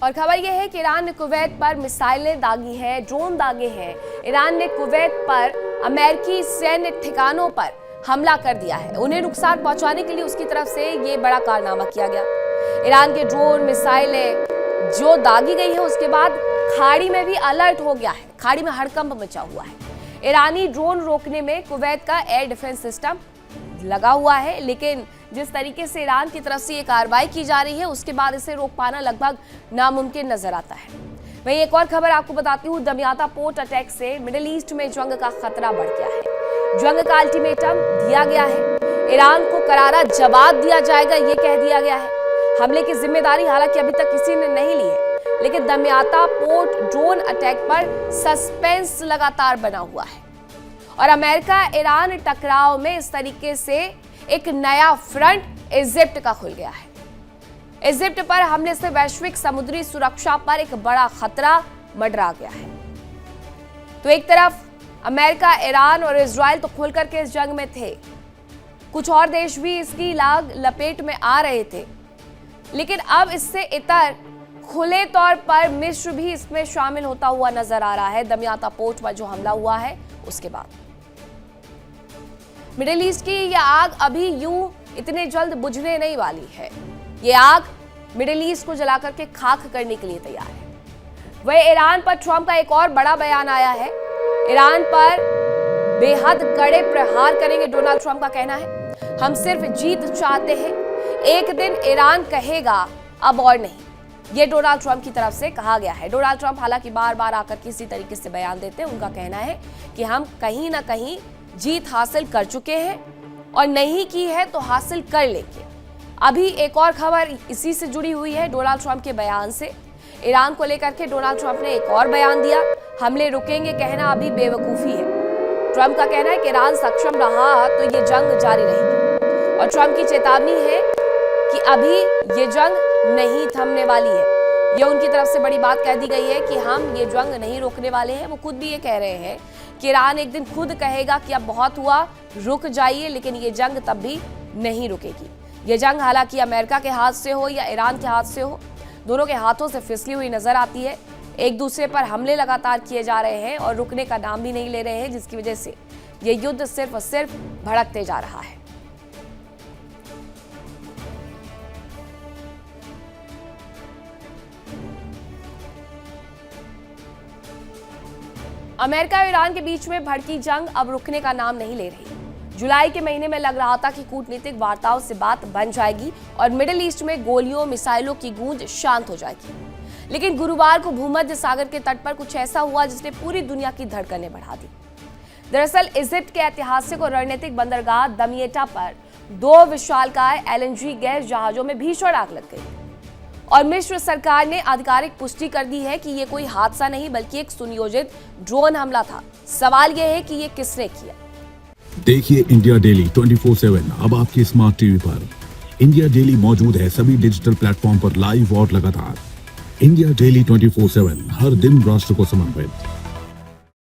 और खबर यह है कि ईरान ने कुवैत पर मिसाइलें दागी हैं, ड्रोन दागे हैं। ईरान ने कुवैत पर अमेरिकी सैन्य ठिकानों पर हमला कर दिया है। उन्हें नुकसान पहुंचाने के लिए उसकी तरफ से ये बड़ा कारनामा किया गया। ईरान के ड्रोन मिसाइलें जो दागी गई है, उसके बाद खाड़ी में भी अलर्ट हो गया है। खाड़ी में हड़कंप मचा हुआ है। ईरानी ड्रोन रोकने में कुवैत का एयर डिफेंस सिस्टम लगा हुआ है, लेकिन जिस तरीके से ईरान की तरफ से ये कार्रवाई की जा रही है, उसके बाद इसे रोक पाना लगभग नामुमकिन नजर आता है। वहीं एक और खबर आपको बताती हूँ, दमियाता पोर्ट अटैक से मिडिल ईस्ट में जंग का खतरा बढ़ गया है। जंग का अल्टीमेटम दिया गया है, ईरान को करारा जवाब दिया जाएगा, ये कह दिया गया है। हमले की जिम्मेदारी हालांकि अभी तक किसी ने नहीं ली है, लेकिन दमियाता पोर्ट ड्रोन अटैक पर सस्पेंस लगातार बना हुआ है। और अमेरिका ईरान टकराव में इस तरीके से एक नया फ्रंट इजिप्ट का खुल गया है। इजिप्ट पर हमले से वैश्विक समुद्री सुरक्षा पर एक बड़ा खतरा मंडरा गया है। तो एक तरफ अमेरिका, ईरान और इजराइल तो खुलकर के इस जंग में थे, कुछ और देश भी इसकी लाग लपेट में आ रहे थे, लेकिन अब इससे इतर खुले तौर पर मिस्र भी इसमें शामिल होता हुआ नजर आ रहा है। दमियाता पोर्ट पर जो हमला हुआ है उसके बाद मिडिल ईस्ट की यह आग अभी यूं इतने जल्द बुझने नहीं वाली है। यह आग मिडिल ईस्ट को जलाकर के खाक करने के लिए तैयार है। वह ईरान पर ट्रंप का एक और बड़ा बयान आया है। ईरान पर बेहद कड़े प्रहार करेंगे, डोनाल्ड ट्रंप का कहना है। हम सिर्फ जीत चाहते हैं, एक दिन ईरान कहेगा अब और नहीं, ये डोनाल्ड ट्रंप की तरफ से कहा गया है। डोनाल्ड ट्रंप हालांकि बार बार आकर किसी तरीके से बयान देते हैं। उनका कहना है कि हम कहीं ना कहीं जीत हासिल कर चुके हैं और नहीं की है तो हासिल कर लेंगे। अभी एक और खबर इसी से जुड़ी हुई है, डोनाल्ड ट्रंप के बयान से। ईरान को लेकर के डोनाल्ड ट्रंप ने एक और बयान दिया। हमले रुकेंगे कहना अभी बेवकूफ़ी है। ट्रंप का कहना है कि ईरान सक्षम रहा तो ये जंग जारी रहेगी। और ट्रंप की चेतावनी है कि अभी ये जंग नहीं थमने वाली है। ये उनकी तरफ से बड़ी बात कह दी गई है कि हम ये जंग नहीं रोकने वाले हैं। वो खुद भी ये कह रहे हैं कि ईरान एक दिन खुद कहेगा कि अब बहुत हुआ, रुक जाइए, लेकिन ये जंग तब भी नहीं रुकेगी। ये जंग हालांकि अमेरिका के हाथ से हो या ईरान के हाथ से हो, दोनों के हाथों से फिसली हुई नजर आती है। एक दूसरे पर हमले लगातार किए जा रहे हैं और रुकने का नाम भी नहीं ले रहे हैं, जिसकी वजह से ये युद्ध सिर्फ और सिर्फ भड़कते जा रहा है। अमेरिका और ईरान के बीच में भड़की जंग अब रुकने का नाम नहीं ले रही। जुलाई के महीने में लग रहा था कि कूटनीतिक वार्ताओं से बात बन जाएगी और मिडिल ईस्ट में गोलियों, मिसाइलों की गूंज शांत हो जाएगी, लेकिन गुरुवार को भूमध्य सागर के तट पर कुछ ऐसा हुआ जिसने पूरी दुनिया की धड़कनें बढ़ा दी। दरअसल इजिप्ट के ऐतिहासिक और रणनीतिक बंदरगाह दमियटा पर 2 विशालकाय LNG गैस जहाजों में भीषण आग लग गई और मिस्र सरकार ने आधिकारिक पुष्टि कर दी है कि ये कोई हादसा नहीं बल्कि एक सुनियोजित ड्रोन हमला था। सवाल यह है कि ये किसने किया। देखिए इंडिया डेली 24/7 अब आपके स्मार्ट टीवी पर। इंडिया डेली मौजूद है सभी डिजिटल प्लेटफॉर्म पर लाइव और लगातार। इंडिया डेली 24/7 हर दिन राष्ट्र को समर्पित।